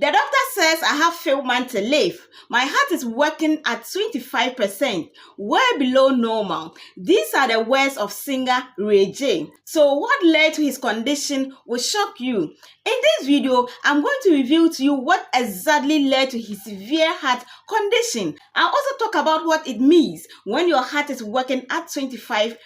The doctor says I have few months to live. My heart is working at 25%, way below normal. These are the words of singer Ray J. So what led to his condition will shock you. In this video, I'm going to reveal to you what exactly led to his severe heart condition. I'll also talk about what it means when your heart is working at 25%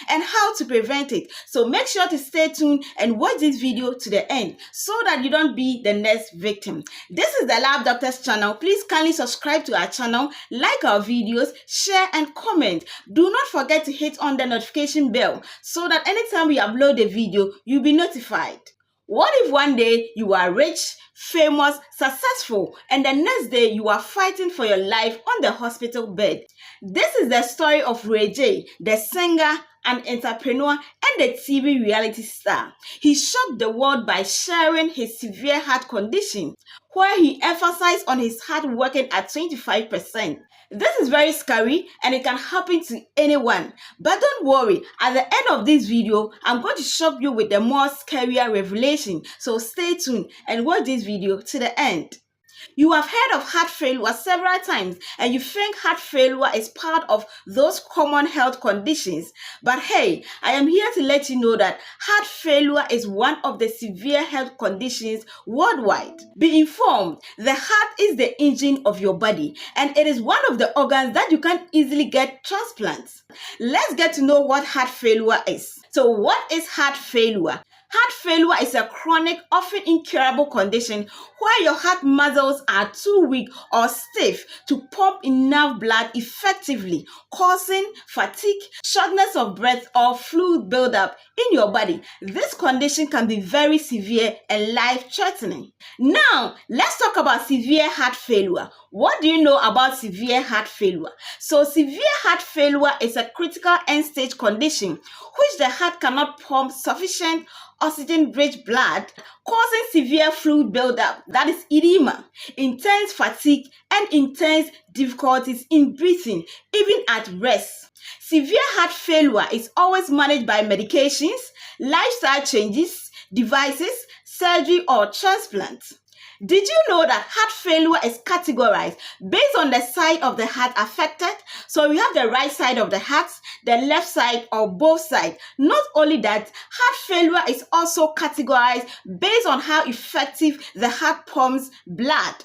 and how to prevent it. So make sure to stay tuned and watch this video to the end so that you don't be the next victim. This is the Lab Doctors channel. Please kindly subscribe to our channel, like our videos, share and comment. Do not forget to hit on the notification bell so that anytime we upload a video, you'll be notified. What if one day you are rich, famous, successful, and the next day you are fighting for your life on the hospital bed? This is the story of Ray J, the singer, an entrepreneur, and the TV reality star. He shocked the world by sharing his severe heart condition, where he emphasized on his heart working at 25%. This is very scary and it can happen to anyone. But don't worry, at the end of this video, I'm going to shock you with the more scarier revelation. So stay tuned and watch this video to the end. You have heard of heart failure several times and you think heart failure is part of those common health conditions. But hey, I am here to let you know that heart failure is one of the severe health conditions worldwide. Be informed, the heart is the engine of your body and it is one of the organs that you can't easily get transplants. Let's get to know what heart failure is. So what is heart failure? Heart failure is a chronic, often incurable condition where your heart muscles are too weak or stiff to pump enough blood effectively, causing fatigue, shortness of breath, or fluid buildup in your body. This condition can be very severe and life-threatening. Now, let's talk about severe heart failure. What do you know about severe heart failure? So, severe heart failure is a critical end-stage condition which the heart cannot pump sufficient oxygen-rich blood, causing severe fluid buildup, that is edema, intense fatigue, and intense difficulties in breathing, even at rest. Severe heart failure is always managed by medications, lifestyle changes, devices, surgery, or transplant. Did you know that heart failure is categorized based on the side of the heart affected? So we have the right side of the heart, the left side, or both sides. Not only that, heart failure is also categorized based on how effective the heart pumps blood.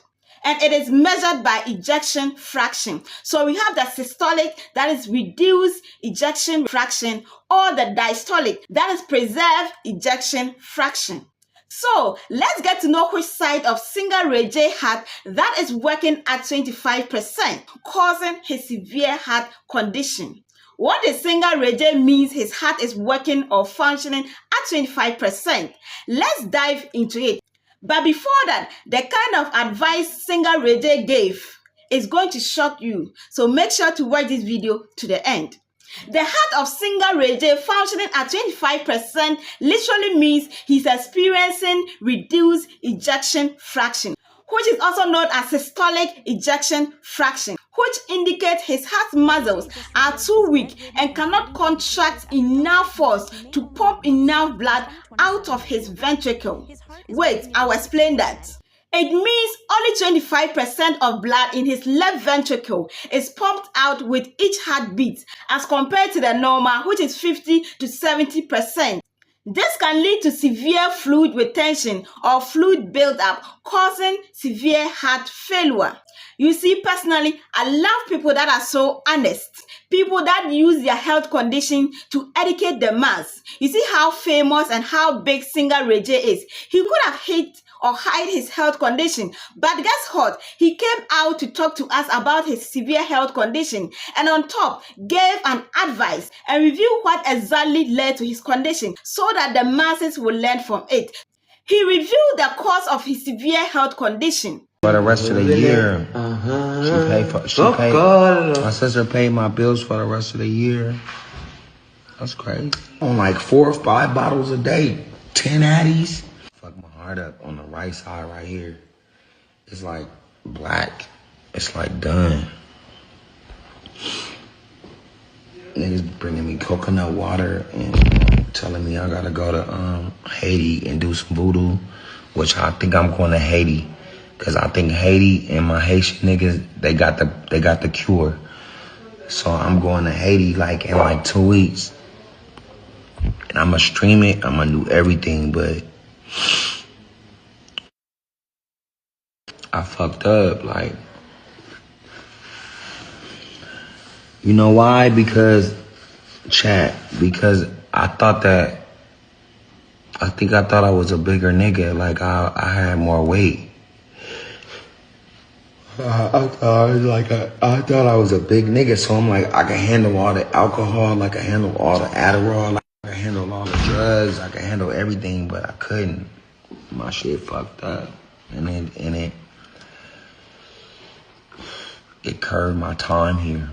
And it is measured by ejection fraction. So we have the systolic, that is reduced ejection fraction, or the diastolic, that is preserved ejection fraction. So let's get to know which side of singer Ray J heart that is working at 25%, causing his severe heart condition. What the singer Ray J means his heart is working or functioning at 25%. Let's dive into it. But before that, the kind of advice singer Ray J gave is going to shock you. So make sure to watch this video to the end. The heart of singer Ray J functioning at 25% literally means he's experiencing reduced ejection fraction, which is also known as systolic ejection fraction, which indicates his heart muscles are too weak and cannot contract enough force to pump enough blood out of his ventricle. Wait, I'll explain that. It means only 25% of blood in his left ventricle is pumped out with each heartbeat as compared to the normal, which is 50 to 70%. This can lead to severe fluid retention or fluid buildup, causing severe heart failure. You see, personally, I love people that are so honest. People that use their health condition to educate the mass. You see how famous and how big singer Ray J is. He could have hid or hide his health condition. But guess what? He came out to talk to us about his severe health condition and on top gave an advice and revealed what exactly led to his condition so that the masses will learn from it. He revealed the cause of his severe health condition. For the rest of the year, my sister paid my bills for the rest of the year. That's crazy. On like 4 or 5 bottles a day, 10 Addies. Fuck my heart up on the right side right here. It's like black. It's like done. Niggas bringing me coconut water and telling me I gotta go to Haiti and do some voodoo which I think I'm going to Haiti. Cause I think Haiti and my Haitian niggas, they got the cure. So I'm going to Haiti like in like 2 weeks. And I'ma stream it, I'ma do everything, but I fucked up, like, you know why? Because I thought I was a bigger nigga, like I had more weight. I thought I was a big nigga, so I'm like, I can handle all the alcohol, like I can handle all the Adderall, like I can handle all the drugs, I can handle everything, but I couldn't. My shit fucked up, and it curved my time here.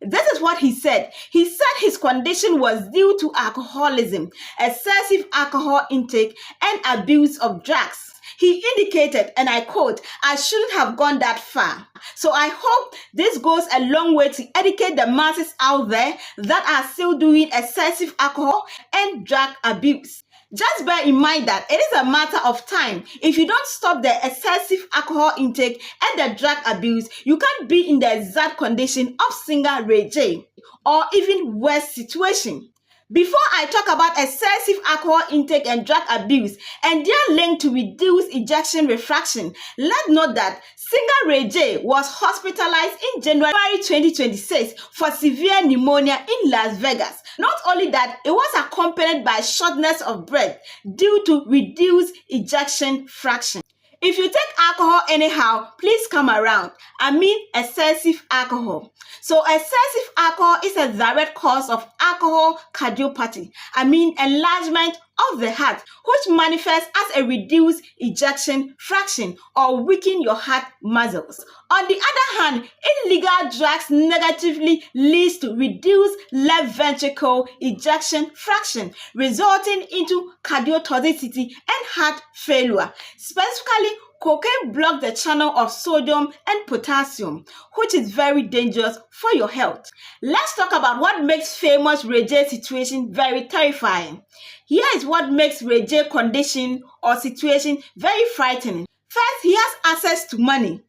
This is what he said. He said his condition was due to alcoholism, excessive alcohol intake, and abuse of drugs. He indicated, and I quote, "I shouldn't have gone that far." So I hope this goes a long way to educate the masses out there that are still doing excessive alcohol and drug abuse. Just bear in mind that it is a matter of time. If you don't stop the excessive alcohol intake and the drug abuse, you can't be in the exact condition of singer Ray J, or even worse situation. Before I talk about excessive alcohol intake and drug abuse and their link to reduced ejection fraction, let's note that singer Ray J was hospitalized in January 2026 for severe pneumonia in Las Vegas. Not only that, it was accompanied by shortness of breath due to reduced ejection fraction. If you take alcohol anyhow, please come around. I mean excessive alcohol. So excessive alcohol is a direct cause of alcohol cardiopathy. I mean enlargement of the heart, which manifests as a reduced ejection fraction or weaken your heart muscles. On the other hand, illegal drugs negatively leads to reduced left ventricle ejection fraction, resulting into cardiotoxicity and heart failure. Specifically, cocaine blocks the channel of sodium and potassium, which is very dangerous for your health. Let's talk about what makes famous Ray J situation very terrifying. Here is what makes Ray J condition or situation very frightening. First, he has access to money,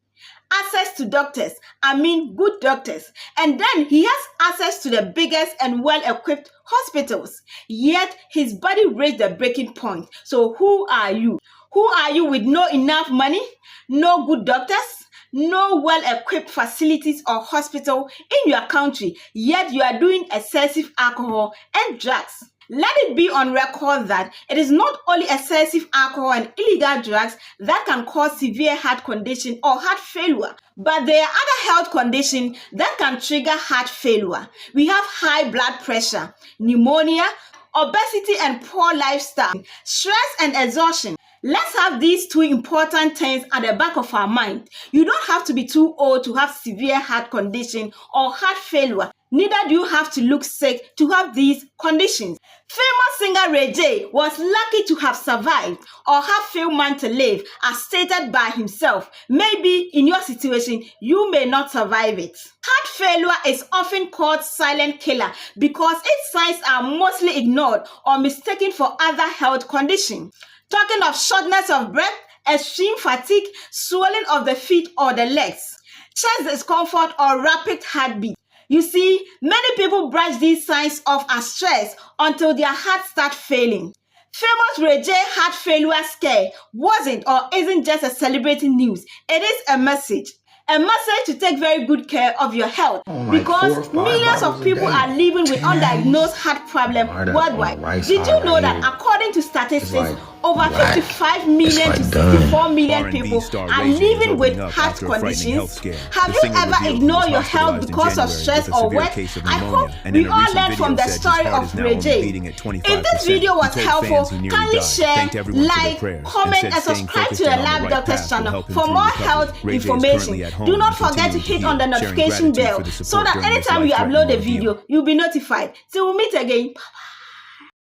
access to doctors, I mean good doctors, and then he has access to the biggest and well-equipped hospitals. Yet his body reached the breaking point. So who are you? Who are you with no enough money, no good doctors, no well-equipped facilities or hospital in your country, yet you are doing excessive alcohol and drugs? Let it be on record that it is not only excessive alcohol and illegal drugs that can cause severe heart condition or heart failure, but there are other health conditions that can trigger heart failure. We have high blood pressure, pneumonia, obesity and poor lifestyle, stress and exhaustion. Let's have these two important things at the back of our mind. You don't have to be too old to have severe heart condition or heart failure. Neither do you have to look sick to have these conditions. Famous singer Ray J was lucky to have survived or have few months to live, as stated by himself. Maybe in your situation, you may not survive it. Heart failure is often called silent killer because its signs are mostly ignored or mistaken for other health conditions. Talking of shortness of breath, extreme fatigue, swelling of the feet or the legs, chest discomfort or rapid heartbeat. You see, many people brush these signs off as stress until their heart starts failing. Famous Ray J heart failure scare wasn't or isn't just a celebrity news. It is a message. A message to take very good care of your health because millions of people are living with undiagnosed heart problems worldwide. Did you know that according to statistics, over 55 million to 64 million people are living with heart conditions? Have you ever ignored your health because of stress or work? I hope we all learned from the story of Ray J. If this video was helpful, kindly share, like, comment and subscribe to the Lab Doctors channel for more health information. Do not forget to hit on the notification bell so that anytime we upload a video, you'll be notified. Till we meet again. Bye-bye.